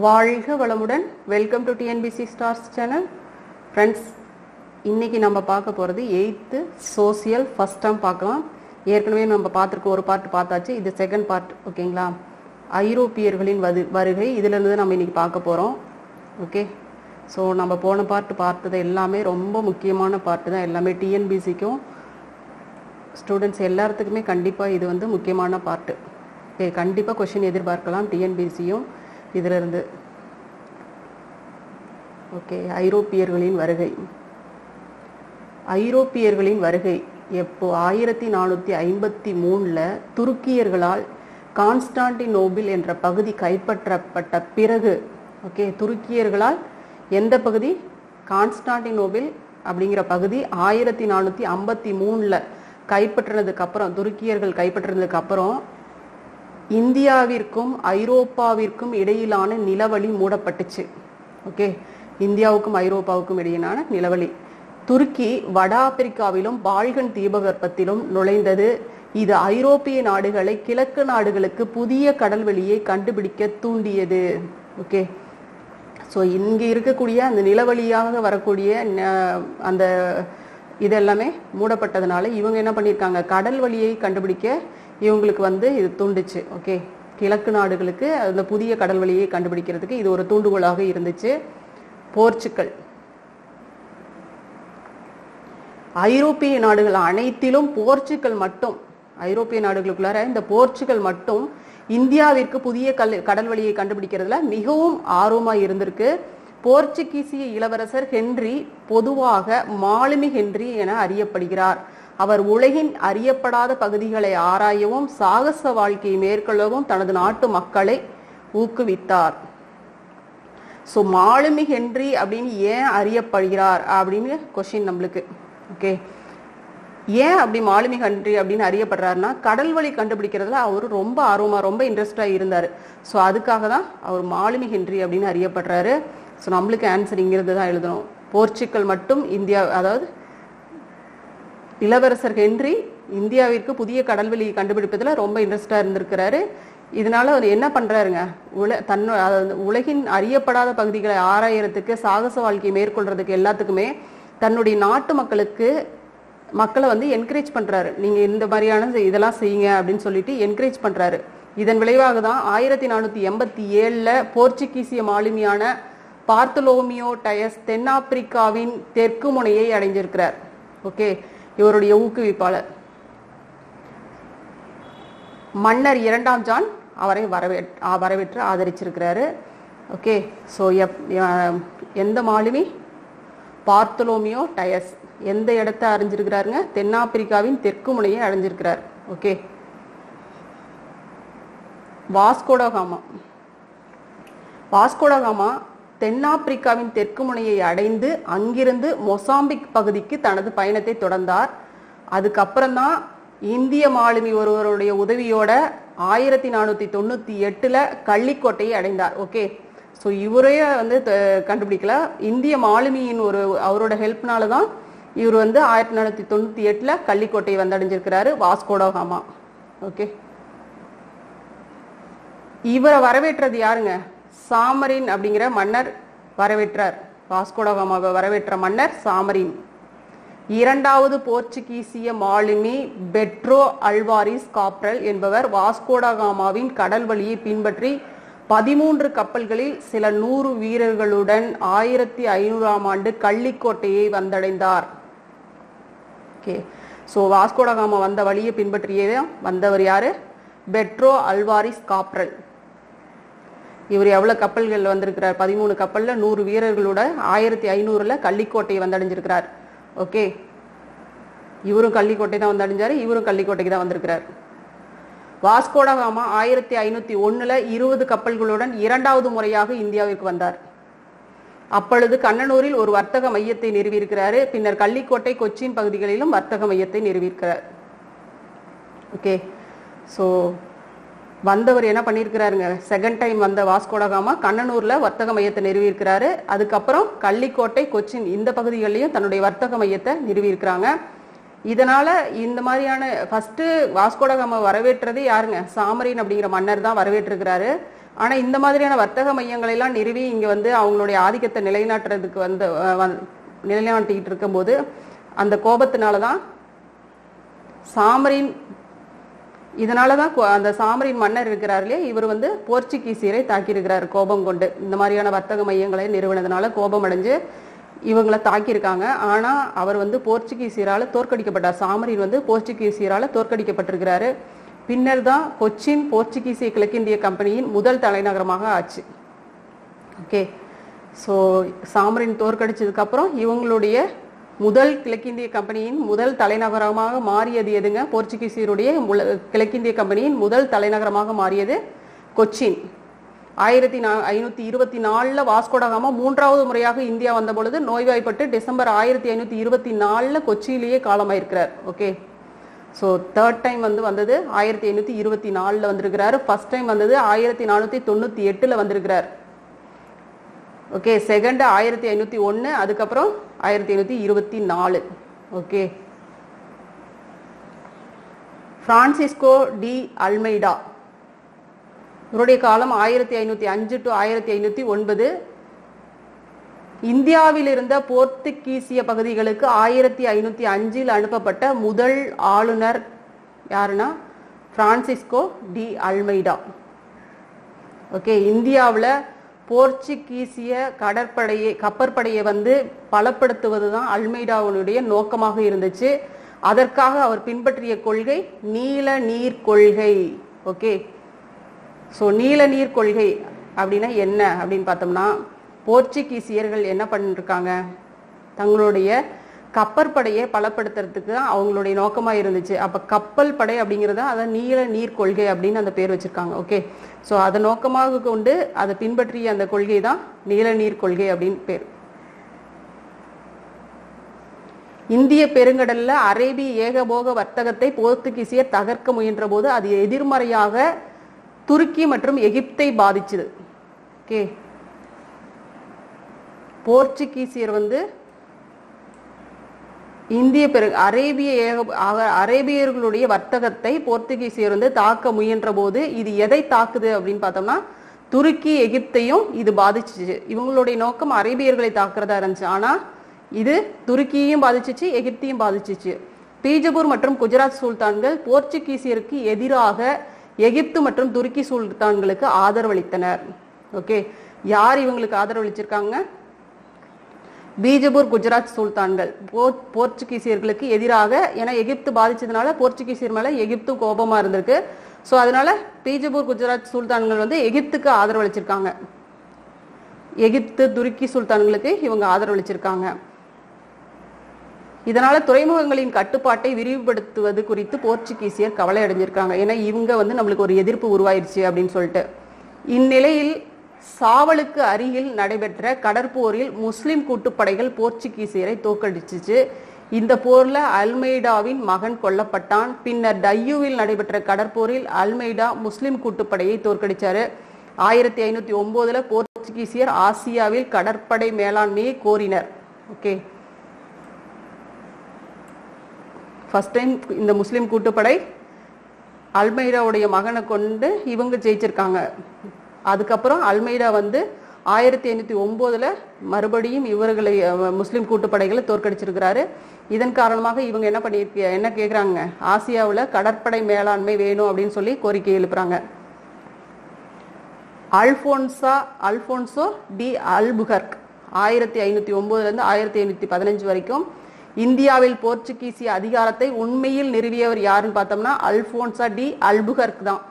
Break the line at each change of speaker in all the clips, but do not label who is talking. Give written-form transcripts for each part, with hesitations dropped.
வாழ்க வளமுடன். Welcome to TNPC stars channel. Friends, இன்னைக்கு நம்ம பார்க்க போகிறது 8th சோசியல் ஃபர்ஸ்ட் டேர்ம் பார்க்கலாம். ஏற்கனவே நம்ம பார்த்துருக்கோம், ஒரு பார்ட் பார்த்தாச்சு. இது செகண்ட் பார்ட். ஓகேங்களா? ஐரோப்பியர்களின் வருகை, இதிலிருந்து நம்ம இன்னைக்கு பார்க்க போகிறோம். ஓகே, ஸோ நம்ம போன பார்ட் பார்த்தது எல்லாமே ரொம்ப முக்கியமான பார்ட்டு தான். எல்லாமே டிஎன்பிசிக்கும் ஸ்டூடெண்ட்ஸ் எல்லாத்துக்குமே கண்டிப்பாக இது வந்து முக்கியமான பார்ட்டு. ஓகே, கண்டிப்பாக கொஷின் எதிர்பார்க்கலாம் டிஎன்பிசியும் இதிலிருந்து. ஓகே, ஐரோப்பியர்களின் வருகை. ஐரோப்பியர்களின் வருகை எப்போ 1453 துருக்கியர்களால் கான்ஸ்டான்டினோபிள் என்ற பகுதி கைப்பற்றப்பட்ட பிறகு. ஓகே, துருக்கியர்களால் எந்த பகுதி? கான்ஸ்டான்டினோபிள் அப்படிங்கிற பகுதி 1453 கைப்பற்றினதுக்கு அப்புறம், துருக்கியர்கள் கைப்பற்றினதுக்கு அப்புறம் இந்தியாவிற்கும் ஐரோப்பாவிற்கும் இடையிலான நிலவழி மூடப்பட்டுச்சு. ஓகே, இந்தியாவுக்கும் ஐரோப்பாவுக்கும் இடையிலான நிலவழி. துருக்கி வட ஆப்பிரிக்காவிலும் பால்கன் தீபகற்பத்திலும் நுழைந்தது. இது ஐரோப்பிய நாடுகளை கிழக்கு நாடுகளுக்கு புதிய கடல்வெளியை கண்டுபிடிக்க தூண்டியது. ஓகே, ஸோ இங்கே இருக்கக்கூடிய அந்த நிலவழியாக வரக்கூடிய அந்த இதெல்லாமே மூடப்பட்டதுனால இவங்க என்ன பண்ணியிருக்காங்க, கடல் வழியை கண்டுபிடிக்க இவங்களுக்கு வந்து இது தூண்டுச்சு. ஓகே, கிழக்கு நாடுகளுக்கு அந்த புதிய கடல் வழியை கண்டுபிடிக்கிறதுக்கு இது ஒரு தூண்டுகோலாக இருந்துச்சு. போர்ச்சுகல். ஐரோப்பிய நாடுகள் அனைத்திலும் போர்ச்சுகல் மட்டும், ஐரோப்பிய நாடுகளுக்குள்ளார இந்த போர்ச்சுகல் மட்டும் இந்தியாவிற்கு புதிய கடல் வழியை கண்டுபிடிக்கிறதுல மிகவும் ஆர்வமாக இருந்திருக்கு. போர்ச்சுகீசிய இளவரசர் ஹென்றி பொதுவாக மாலுமி ஹென்றி என அறியப்படுகிறார். அவர் உலகின் அறியப்படாத பகுதிகளை ஆராயவும் சாகச வாழ்க்கையை மேற்கொள்ளவும் தனது நாட்டு மக்களை ஊக்குவித்தார். ஸோ மாலுமி ஹென்றி அப்படின்னு ஏன் அறியப்படுகிறார் அப்படின்னு கொஸ்டின் நம்மளுக்கு. ஓகே, ஏன் அப்படி மாலுமி ஹென்றி அப்படின்னு அறியப்படுறாருன்னா, கடல் வழி கண்டுபிடிக்கிறதுல அவர் ரொம்ப ஆர்வமாக, ரொம்ப இன்ட்ரெஸ்டாக இருந்தார். ஸோ அதுக்காக தான் அவர் மாலுமி ஹென்றி அப்படின்னு அறியப்படுறாரு. ஸோ நம்மளுக்கு ஆன்சர் இங்கிருந்து தான் எழுதணும். போர்ச்சுகல் மட்டும் இந்தியா, அதாவது இளவரசர் ஹென்றி இந்தியாவிற்கு புதிய கடல்வெளியை கண்டுபிடிப்பதில் ரொம்ப இன்ட்ரெஸ்டாக இருந்திருக்கிறாரு. இதனால அவர் என்ன பண்ணுறாருங்க, உலகின் அறியப்படாத பகுதிகளை ஆராயறதுக்கு, சாகச வாழ்க்கையை மேற்கொள்றதுக்கு, எல்லாத்துக்குமே தன்னுடைய நாட்டு மக்களை வந்து என்கரேஜ் பண்ணுறாரு. நீங்கள் இந்த மாதிரியான இதெல்லாம் செய்யுங்க அப்படின்னு சொல்லிட்டு என்கரேஜ் பண்ணுறாரு. இதன் விளைவாக தான் 1487 போர்ச்சுகீசிய மாலுமியான பார்த்தலோமியோ டயஸ் தென்னாப்பிரிக்காவின் தெற்கு முனையை அடைஞ்சிருக்கிறார். ஓகே, இவருடைய ஊக்குவிப்பாளர் மன்னர் 2ஆம் ஜான் அவரை வரவேற்று ஆதரிச்சிருக்கிறாரு. ஓகே, ஸோ எந்த மாலுமி? பார்த்தலோமியோ டயஸ் எந்த இடத்தை அறிஞ்சிருக்கிறாருங்க? தென்னாப்பிரிக்காவின் தெற்கு முனையை அடைஞ்சிருக்கிறார். ஓகே, வாஸ்கோடகாமா தென்னாப்பிரிக்காவின் தெற்கு முனையை அடைந்து அங்கிருந்து மொசாம்பிக் பகுதிக்கு தனது பயணத்தை தொடர்ந்தார். அதுக்கப்புறம் தான் இந்திய மாலுமி ஒருவருடைய உதவியோட 1498 கள்ளிக்கோட்டையை அடைந்தார். ஓகே, ஸோ இவரே வந்து கண்டுபிடிக்கல, இந்திய மாலுமியின் அவரோட ஹெல்ப்னால தான் இவர் வந்து 1498 கள்ளிக்கோட்டையை வந்தடைஞ்சிருக்கிறாரு வாஸ்கோடகாமா. ஓகே, இவரை வரவேற்றது யாருங்க? சாமரின் அப்படிங்கிற மன்னர் வரவேற்றார். வாஸ்கோடகாமாவை வரவேற்ற மன்னர் சாமரின். 2வது போர்ச்சுகீசிய மாலுமி பெட்ரோ அல்வாரிஸ் காப்ரல் என்பவர் வாஸ்கோடகாமாவின் கடல் வழியை பின்பற்றி 13 கப்பல்களில் சில 100 வீரர்களுடன் 1500ஆம் ஆண்டு கள்ளிக்கோட்டையை வந்தடைந்தார். ஓகே, ஸோ வாஸ்கோடகாமா வந்த வழியை பின்பற்றியே வந்தவர் யாரு? Pedro Alvares Cabral. இவர் எவ்வளோ கப்பல்கள் வந்திருக்கிறார்? 13 கப்பலில் 100 வீரர்களோட 1500 கள்ளிக்கோட்டையை வந்தடைஞ்சிருக்கிறார். ஓகே, இவரும் கள்ளிக்கோட்டை தான் வந்தடைஞ்சாரு, இவரும் கள்ளிக்கோட்டைக்கு தான் வந்திருக்கிறார். வாஸ்கோடகாமா 1501 20 கப்பல்களுடன் 2வது முறையாக இந்தியாவிற்கு வந்தார். அப்பொழுது கண்ணனூரில் ஒரு வர்த்தக மையத்தை நிறுவியிருக்கிறாரு. பின்னர் கள்ளிக்கோட்டை, கொச்சின் பகுதிகளிலும் வர்த்தக மையத்தை நிறுவியிருக்கிறார். ஓகே, ஸோ வந்தவர் என்ன பண்ணியிருக்கிறாருங்க, செகண்ட் டைம் வந்த வாஸ்கோடகாமா கண்ணனூரில் வர்த்தக மையத்தை நிறுவியிருக்கிறாரு. அதுக்கப்புறம் கள்ளிக்கோட்டை, கொச்சின் இந்த பகுதிகளிலையும் தன்னுடைய வர்த்தக மையத்தை நிறுவியிருக்கிறாங்க. இதனால இந்த மாதிரியான ஃபர்ஸ்ட் வாஸ்கோடகாமா வரவேற்றது யாருங்க? சாமரின் அப்படிங்கிற மன்னர் தான் வரவேற்றிருக்கிறாரு. ஆனா இந்த மாதிரியான வர்த்தக மையங்களை எல்லாம் நிறுவி இங்க வந்து அவங்களுடைய ஆதிக்கத்தை நிலைநாட்டுறதுக்கு வந்து நிலைநாட்டிட்டு இருக்கும்போது அந்த கோபத்தினாலதான் சாமரின் இதனாலதான் அந்த சாமரின் மன்னர் இருக்கிறார் இல்லையா, இவர் வந்து போர்ச்சுகீசியரை தாக்கியிருக்கிறார் கோபம் கொண்டு. இந்த மாதிரியான வர்த்தக மையங்களை நிறுவனதுனால கோபம் அடைஞ்சு இவங்களை தாக்கியிருக்காங்க. ஆனா அவர் வந்து போர்ச்சுகீசியரால தோற்கடிக்கப்பட்டார். சாமரின் வந்து போர்ச்சுகீசியரால தோற்கடிக்கப்பட்டிருக்கிறாரு. பின்னர் தான் கொச்சின் போர்ச்சுகீசிய கிழக்கிந்திய கம்பெனியின் முதல் தலைநகரமாக ஆச்சு. ஓகே, ஸோ சாமரின் தோற்கடிச்சதுக்கு அப்புறம் இவங்களுடைய முதல் கிழக்கிந்திய கம்பெனியின் முதல் தலைநகரமாக மாறியது எதுங்க? போர்ச்சுகீசியருடைய கிழக்கிந்திய கம்பெனியின் முதல் தலைநகரமாக மாறியது கொச்சின். 1524 வாஸ்கோடகாமா 3வது முறையாக இந்தியா வந்த பொழுது நோய்வாய்ப்பட்டு டிசம்பர் 1524 கொச்சியிலேயே காலமாயிருக்கிறார். ஓகே, ஸோ தேர்ட் டைம் வந்தது 1524 வந்திருக்கிறாரு. ஃபர்ஸ்ட் டைம் வந்தது 1498 வந்திருக்கிறார். ஓகே, செகண்ட் 1501, அதுக்கப்புறம் 1524. ஓகே, பிரான்சிஸ்கோ டி அல்மெய்டா இவருடைய காலம் 1505 to 1509. இந்தியாவில் இருந்த போர்த்துகீசிய பகுதிகளுக்கு 1505 அனுப்பப்பட்ட முதல் ஆளுநர் யாருன்னா பிரான்சிஸ்கோ டி அல்மெய்டா. ஓகே, இந்தியாவில் போர்ச்சுகீசிய கப்பற்படையை வந்து பலப்படுத்துவதுதான் அல்மெய்டாவுடைய நோக்கமாக இருந்துச்சு. அதற்காக அவர் பின்பற்றிய கொள்கை நீல நீர் கொள்கை. ஓகே, ஸோ நீல நீர் கொள்கை அப்படின்னா என்ன அப்படின்னு பார்த்தோம்னா, போர்ச்சுகீசியர்கள் என்ன பண்ணிருக்காங்க, தங்களுடைய கப்பற்படையை பலப்படுத்துறதுக்கு தான் அவங்களுடைய நோக்கமாக இருந்துச்சு. அப்போ கப்பல் படை அப்படிங்கிறத அதை நீல நீர் கொள்கை அப்படின்னு அந்த பேர் வச்சிருக்காங்க. ஓகே, ஸோ அதை நோக்கமாக கொண்டு அதை பின்பற்றிய அந்த கொள்கை தான் நீல நீர் கொள்கை அப்படின்னு பேர். இந்திய பெருங்கடல்ல அரேபிய ஏகபோக வர்த்தகத்தை போர்த்துகீசியர் தகர்க்க முயன்ற போது அது எதிர்மறையாக துருக்கி மற்றும் எகிப்தை பாதிச்சது. ஓகே, போர்ச்சுகீசியர் வந்து அரேபியர்களுடைய வர்த்தகத்தை போர்த்துகீசியர் வந்து தாக்க முயன்ற போது இது எதை தாக்குது அப்படின்னு பார்த்தோம்னா துருக்கி எகிப்தையும் இது பாதிச்சிச்சு. இவங்களுடைய நோக்கம் அரேபியர்களை தாக்குறதா இருந்துச்சு, ஆனா இது துருக்கியையும் பாதிச்சிச்சு, எகிப்தையும் பாதிச்சிச்சு. பீஜப்பூர் மற்றும் குஜராத் சுல்தான்கள் போர்ச்சுகீசியருக்கு எதிராக எகிப்து மற்றும் துருக்கி சுல்தான்களுக்கு ஆதரவளித்தனர். ஓகே, யார் இவங்களுக்கு ஆதரவளிச்சிருக்காங்க? பீஜப்பூர் குஜராத் சுல்தான்கள் போர்ச்சுகீசியர்களுக்கு எதிராக. ஏன்னா எகிப்து பாதிச்சதுனால போர்ச்சுகீசியர் மேல எகிப்து கோபமா இருந்திருக்கு. ஸோ அதனால பீஜப்பூர் குஜராத் சுல்தான்கள் வந்து எகிப்துக்கு ஆதரவளிச்சிருக்காங்க. எகிப்து துருக்கி சுல்தான்களுக்கு இவங்க ஆதரவளிச்சிருக்காங்க. இதனால துறைமுகங்களின் கட்டுப்பாட்டை விரிவுபடுத்துவது குறித்து போர்ச்சுகீசியர் கவலை அடைஞ்சிருக்காங்க. ஏன்னா இவங்க வந்து நம்மளுக்கு ஒரு எதிர்ப்பு உருவாயிருச்சு அப்படின்னு சொல்லிட்டு. இந்நிலையில் சாவலுக்கு அருகில் நடைபெற்ற கடற்போரில் முஸ்லிம் கூட்டுப்படைகள் போர்ச்சுகீசியரை தோற்கடிச்சிச்சு. இந்த போர்ல அல்மெய்டாவின் மகன் கொல்லப்பட்டான். பின்னர் டையூவில் நடைபெற்ற கடற்போரில் அல்மெய்டா முஸ்லிம் கூட்டுப்படையை தோற்கடிச்சாரு. 1509 போர்ச்சுகீசியர் ஆசியாவில் கடற்படை மேலாண்மையை கோரினர். ஓகே, ஃபர்ஸ்ட் டைம் இந்த முஸ்லிம் கூட்டுப்படை அல்மெய்டாவுடைய மகனை கொண்டு இவங்க ஜெயிச்சிருக்காங்க. அதுக்கப்புறம் அல்மெய்டா வந்து 1509 மறுபடியும் இவர்களை முஸ்லிம் கூட்டுப்படைகளை தோற்கடிச்சிருக்கிறாரு. இதன் காரணமாக இவங்க என்ன கேட்குறாங்க, ஆசியாவில் கடற்படை மேலாண்மை வேணும் அப்படின்னு சொல்லி கோரிக்கை எழுப்புறாங்க. அல்போன்சோ டி அல்புகர்க் 1509 1515 வரைக்கும் இந்தியாவில் போர்ச்சுகீசிய அதிகாரத்தை உண்மையில் நிறுவியவர் யாருன்னு பார்த்தோம்னா அல்போன்சா டி அல்புகர்க் தான்.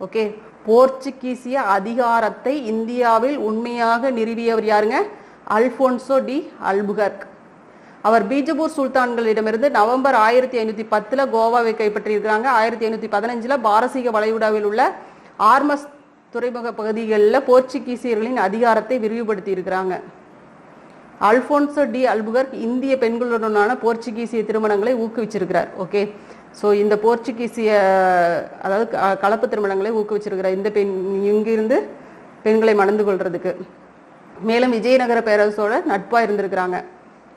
ஓகே, போர்ச்சுகீசிய அதிகாரத்தை இந்தியாவில் உண்மையாக நிறுவியவர் யாருங்க? Alfonso de Albuquerque. அவர் பீஜப்பூர் சுல்தான்களிடமிருந்து நவம்பர் 1510 கோவாவை கைப்பற்றியிருக்கிறாங்க. 1515 பாரசீக வளைகுடாவில் உள்ள ஆர்மஸ் துறைமுக பகுதிகளில் போர்ச்சுகீசியர்களின் அதிகாரத்தை விரிவுபடுத்தி இருக்கிறாங்க. அல்போன்சோ டி அல்புகர்க் இந்திய பெண்களுடனான போர்ச்சுகீசிய திருமணங்களை ஊக்குவிச்சிருக்கிறார். ஓகே, ஸோ இந்த போர்ச்சுகீசிய அதாவது கலப்பு திருமணங்களை ஊக்குவிச்சிருக்கிறார் இந்த இங்கிருந்து பெண்களை மணந்து கொள்றதுக்கு. மேலும் விஜயநகர பேரரசோட நட்பா இருந்திருக்கிறாங்க.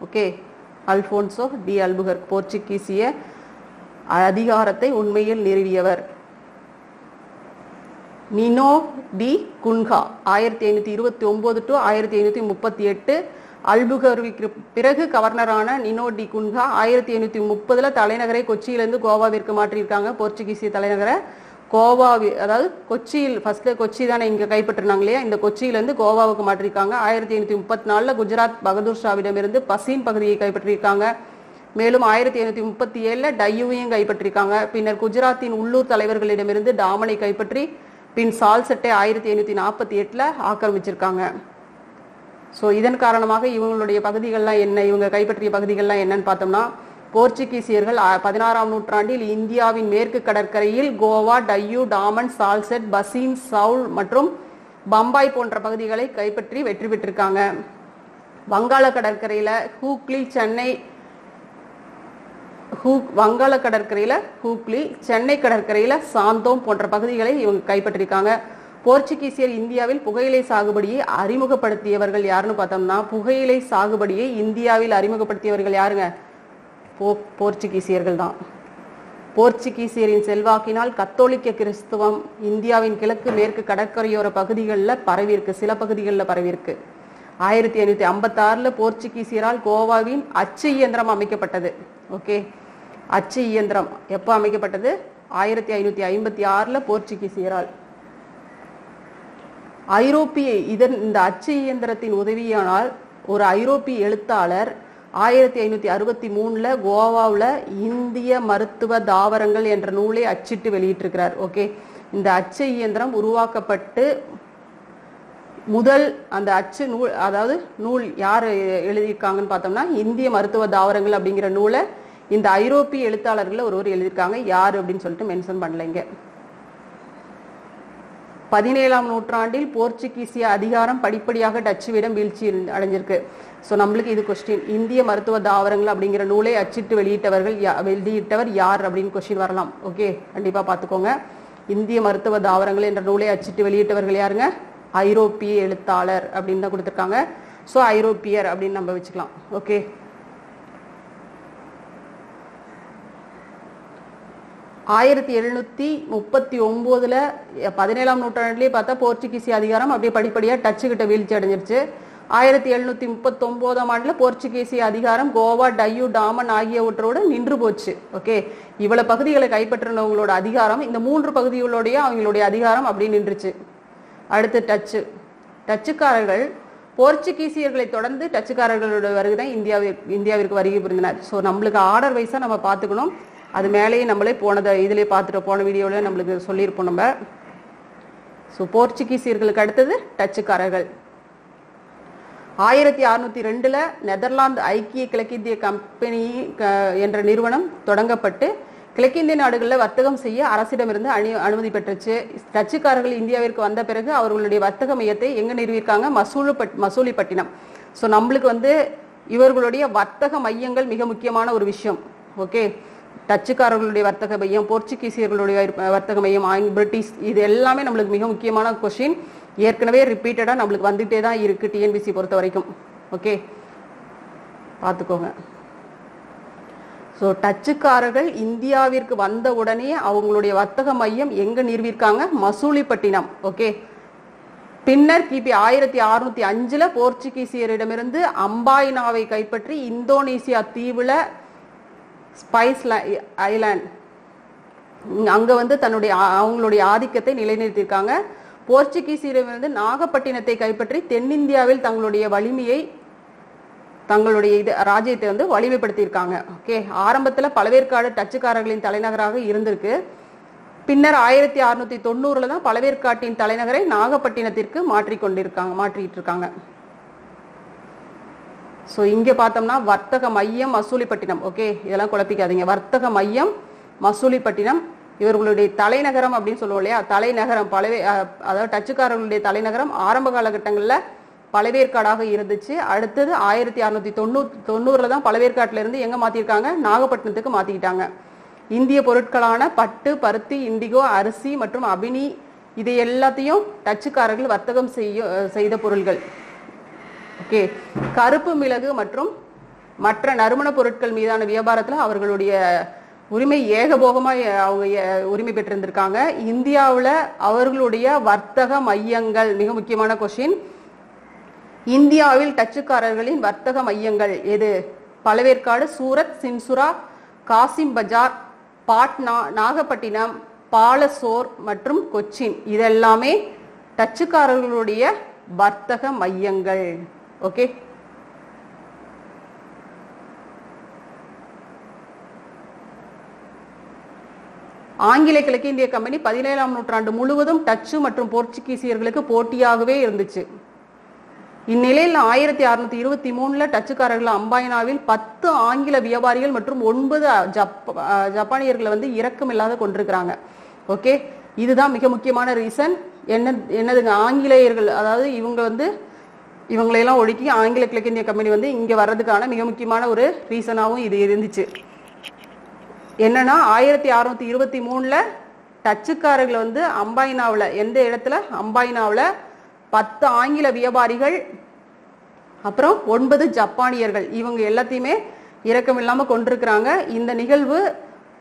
ஓகே, அல்போன்சோ டி அல்புகர்க் போர்ச்சுகீசிய அதிகாரத்தை உண்மையில் நிறுவியவர். Nuno da Cunha 1529 to 1538. அல்புகர்விற்கு பிறகு கவர்னரான நினோ டி குன்ஹா 1530 தலைநகரை கொச்சியிலிருந்து கோவாவிற்கு மாற்றியிருக்காங்க. போர்ச்சுகீசிய தலைநகரை கோவா, அதாவது கொச்சியில் ஃபர்ஸ்ட்ல கொச்சி தானே இங்க கைப்பற்றினாங்க இல்லையா, இந்த கொச்சியிலிருந்து கோவாவுக்கு மாற்றிருக்காங்க. 1534 குஜராத் பகதூர் ஷாவிடமிருந்து பசீன் பகுதியை கைப்பற்றியிருக்காங்க. மேலும் 1537 டையூவையும் கைப்பற்றிருக்காங்க. பின்னர் குஜராத்தின் உள்ளூர் தலைவர்களிடமிருந்து டாமனை கைப்பற்றி பின் சால்செட்டை 1548 ஆக்கிரமிச்சிருக்காங்க. ஸோ இதன் காரணமாக இவங்களுடைய பகுதிகள்லாம் என்ன, இவங்க கைப்பற்றிய பகுதிகள்லாம் என்னன்னு பார்த்தோம்னா, போர்ச்சுகீசியர்கள் 16ஆம் நூற்றாண்டில் இந்தியாவின் மேற்கு கடற்கரையில் கோவா, டையூ, டாமன், சால்செட், பசீன், சவுல் மற்றும் பம்பாய் போன்ற பகுதிகளை கைப்பற்றி வெற்றி பெற்றிருக்காங்க. வங்காள கடற்கரையில ஹூக்ளி, சென்னை கடற்கரையில சாந்தோம் போன்ற பகுதிகளை இவங்க கைப்பற்றிருக்காங்க. போர்ச்சுகீசியர் இந்தியாவில் புகையிலை சாகுபடியை அறிமுகப்படுத்தியவர்கள் யாருன்னு பார்த்தோம்னா, புகையிலை சாகுபடியை இந்தியாவில் அறிமுகப்படுத்தியவர்கள் யாருங்க? போர்ச்சுகீசியர்கள் தான். போர்ச்சுகீசியரின் செல்வாக்கினால் கத்தோலிக்க கிறிஸ்துவம் இந்தியாவின் கிழக்கு மேற்கு கடற்கரையோர பகுதிகளில் பரவியிருக்கு, சில பகுதிகளில் பரவியிருக்கு. 1556 போர்ச்சுகீசியரால் கோவாவின் அச்சு இயந்திரம் அமைக்கப்பட்டது. ஓகே, அச்சு இயந்திரம் எப்போ அமைக்கப்பட்டது? 1556 போர்ச்சுகீசியரால். இந்த அச்சு இயந்திரத்தின் உதவியானால் ஒரு ஐரோப்பிய எழுத்தாளர் 1563 கோவாவில் இந்திய மருத்துவ தாவரங்கள் என்ற நூலை அச்சிட்டு வெளியிட்டிருக்கிறார். ஓகே, இந்த அச்சு இயந்திரம் உருவாக்கப்பட்டு முதல் அந்த அச்சு நூல், அதாவது நூல் யார் எழுதியிருக்காங்கன்னு பார்த்தோம்னா, இந்திய மருத்துவ தாவரங்கள் அப்படிங்கிற நூலை இந்த ஐரோப்பிய எழுத்தாளர்கள் ஒருவர் எழுதியிருக்காங்க. யார் அப்படின்னு சொல்லிட்டு மென்ஷன் பண்ணலைங்க. 17ஆம் நூற்றாண்டில் போர்ச்சுகீசிய அதிகாரம் படிப்படியாக டச்சுவிடம் வீழ்ச்சி அடைஞ்சிருக்கு. ஸோ நம்மளுக்கு இது கொஸ்டின், இந்திய மருத்துவ தாவரங்கள் அப்படிங்கிற நூலை அச்சிட்டு வெளியிட்டவர் யார் அப்படின்னு கொஸ்டின் வரலாம். ஓகே, கண்டிப்பாக பார்த்துக்கோங்க. இந்திய மருத்துவ தாவரங்கள் என்ற நூலை அச்சிட்டு வெளியிட்டவர்கள் யாருங்க? ஐரோப்பிய எழுத்தாளர் அப்படின்னு தான் கொடுத்துருக்காங்க. ஸோ ஐரோப்பியர் அப்படின்னு நம்ம வச்சுக்கலாம். ஓகே, 1739 17ஆம் நூற்றாண்டிலே பார்த்தா போர்ச்சுகீசிய அதிகாரம் அப்படியே படிப்படியாக டச்சுக்கிட்ட வீழ்ச்சி அடைஞ்சிருச்சு. 1739ஆம் ஆண்டுல போர்ச்சுகீசிய அதிகாரம் கோவா, டையூ, டாமன் ஆகியவற்றோடு நின்று போச்சு. ஓகே, இவ்வளவு பகுதிகளை கைப்பற்றினவங்களோட அதிகாரம் இந்த 3 பகுதிகளோடைய அவங்களுடைய அதிகாரம் அப்படி நின்றுச்சு. அடுத்து டச்சுக்காரர்கள் போர்ச்சுகீசியர்களை தொடர்ந்து டச்சுக்காரர்களோட வருகை இந்தியாவிற்கு வருகை புரிந்தனர். ஸோ நம்மளுக்கு ஆர்டர் வைஸா நம்ம பார்த்துக்கணும். அது மேலேயே நம்மளே இதுலேயே பார்த்துட்டு போன வீடியோவில் நம்மளுக்கு சொல்லியிருப்போம் நம்ம. ஸோ போர்ச்சுகீசியர்களுக்கு அடுத்தது டச்சுக்காரர்கள். 1602 நெதர்லாந்து ஐக்கிய கிழக்கிந்திய கம்பெனி என்ற நிறுவனம் தொடங்கப்பட்டு கிழக்கிந்திய நாடுகளில் வர்த்தகம் செய்ய அரசிடமிருந்து அனுமதி பெற்றுச்சு. டச்சுக்காரர்கள் இந்தியாவிற்கு வந்த பிறகு அவர்களுடைய வர்த்தக மையத்தை எங்க நிறுவியிருக்காங்க? மசூலிப்பட்டினம். ஸோ நம்மளுக்கு இவர்களுடைய வர்த்தக மையங்கள் மிக முக்கியமான ஒரு விஷயம். ஓகே, டச்சுக்காரர்களுடைய வர்த்தக மையம், போர்ச்சுகீசியர்களுடைய வர்த்தக மையம், பிரிட்டிஷ், இது எல்லாமே நம்மளுக்கு மிக முக்கியமான கொஸ்டின். ஏற்கனவே ரிப்பீட்டடா நம்மளுக்கு வந்துட்டே தான் இருக்கு டிஎன்பிசி பொறுத்த வரைக்கும். ஓகே, பார்த்துக்கோங்க. ஸோ டச்சுக்காரர்கள் இந்தியாவிற்கு வந்த உடனே அவங்களுடைய வர்த்தக மையம் எங்க நிறுவியிருக்காங்க? மசூலிப்பட்டினம். ஓகே, பின்னர் கிபி 1605 போர்ச்சுகீசியரிடமிருந்து அம்பாயினாவை கைப்பற்றி இந்தோனேசியா தீவுல ஸ்பைஸ் ஐலாண்ட் அங்க அவங்களுடைய ஆதிக்கத்தை நிலைநிறுத்தியிருக்காங்க. போர்ச்சுகீசியரிடமிருந்து நாகப்பட்டினத்தை கைப்பற்றி தென்னிந்தியாவில் தங்களுடைய ராஜ்யத்தை வலிமைப்படுத்தியிருக்காங்க. ஓகே, ஆரம்பத்தில் பழவேற்காடு டச்சுக்காரர்களின் தலைநகராக இருந்திருக்கு. பின்னர் 1690 தான் பழவேற்காட்டின் தலைநகரை நாகப்பட்டினத்திற்கு மாற்றிட்டு இருக்காங்க. ஸோ இங்கே பார்த்தோம்னா வர்த்தக மையம் மசூலிப்பட்டினம். ஓகே, இதெல்லாம் குழப்பிக்காதீங்க. வர்த்தக மையம் மசூலிப்பட்டினம், இவர்களுடைய தலைநகரம் அப்படின்னு சொல்லுவோம் இல்லையா, தலைநகரம் அதாவது டச்சுக்காரர்களுடைய தலைநகரம் ஆரம்ப காலகட்டங்களில் பழவேற்காடாக இருந்துச்சு. அடுத்தது 1690 தான் பழவேற்காட்டில இருந்து எங்க மாத்திருக்காங்க? நாகப்பட்டினத்துக்கு மாத்திக்கிட்டாங்க. இந்திய பொருட்களான பட்டு, பருத்தி, இண்டிகோ, அரிசி மற்றும் அபினி இது எல்லாத்தையும் டச்சுக்காரர்கள் வர்த்தகம் செய்த பொருள்கள். ஓகே, கருப்பு மிளகு மற்றும் மற்ற நறுமண பொருட்கள் மீதான வியாபாரத்தில் அவர்களுடைய உரிமை ஏகபோகமா அவங்க உரிமை பெற்றிருந்திருக்காங்க. இந்தியாவில் அவர்களுடைய வர்த்தக மையங்கள், மிக முக்கியமான கொஸ்டின், இந்தியாவில் டச்சுக்காரர்களின் வர்த்தக மையங்கள் எது? பழவேற்காடு, சூரத், சின்சுரா, காசிம் பஜார், பாட்னா, நாகப்பட்டினம், பாலசோர் மற்றும் கொச்சின். இதெல்லாமே டச்சுக்காரர்களுடைய வர்த்தக மையங்கள். ஓகே, ஆங்கில கிழக்கிந்திய கம்பெனி 17ஆம் நூற்றாண்டு முழுவதும் டச்சு மற்றும் போர்ச்சுகீசியர்களுக்கு போட்டியாகவே இருந்துச்சு. இந்நிலையில் 1623 டச்சுக்காரர்கள் அம்பாயினாவில் 10 ஆங்கில வியாபாரிகள் மற்றும் 9 ஜப்பானியர்களை வந்து இரக்கமில்லாத கொண்டிருக்கிறாங்க. ஓகே, இதுதான் மிக முக்கியமான ரீசன். என்னதுங்க, ஆங்கிலேயர்கள், அதாவது இவங்க வந்து இவங்களையெல்லாம் ஒடுக்கி ஆங்கில கிழக்கிந்திய கம்பெனி வந்து இங்க வர்றதுக்கான மிக முக்கியமான ஒரு ரீசனாகவும் இது இருந்துச்சு. என்னன்னா 1623 டச்சுக்காரர்கள் வந்து அம்பாயினாவில், எந்த இடத்துல, அம்பாயினாவில் 10 ஆங்கில வியாபாரிகள் அப்புறம் 9 ஜப்பானியர்கள், இவங்க எல்லாத்தையுமே இரக்கம் இல்லாம கொண்டிருக்கிறாங்க. இந்த நிகழ்வு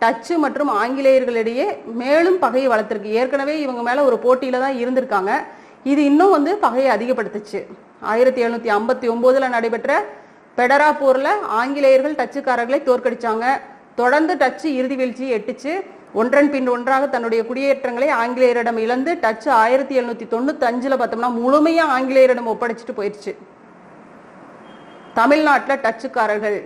டச்சு மற்றும் ஆங்கிலேயர்களிடையே மேலும் பகையை வளர்த்திருக்கு. ஏற்கனவே இவங்க மேல ஒரு போட்டியில தான் இருந்திருக்காங்க. இது இன்னும் வந்து பகையை அதிகப்படுத்துச்சு. 1759 நடைபெற்ற பெடரா போர்ல ஆங்கிலேயர்கள் டச்சுக்காரர்களை தோற்கடிச்சாங்க. தொடர்ந்து டச்சு இறுதி வீழ்ச்சியை எட்டுச்சு. ஒன்றன் பின் ஒன்றாக தன்னுடைய குடியேற்றங்களை ஆங்கிலேயரிடம் இழந்து டச்சு 1795 பார்த்தோம்னா முழுமையா ஆங்கிலேயரிடம் ஒப்படைச்சிட்டு போயிடுச்சு. தமிழ்நாட்டில் டச்சுக்காரர்கள்,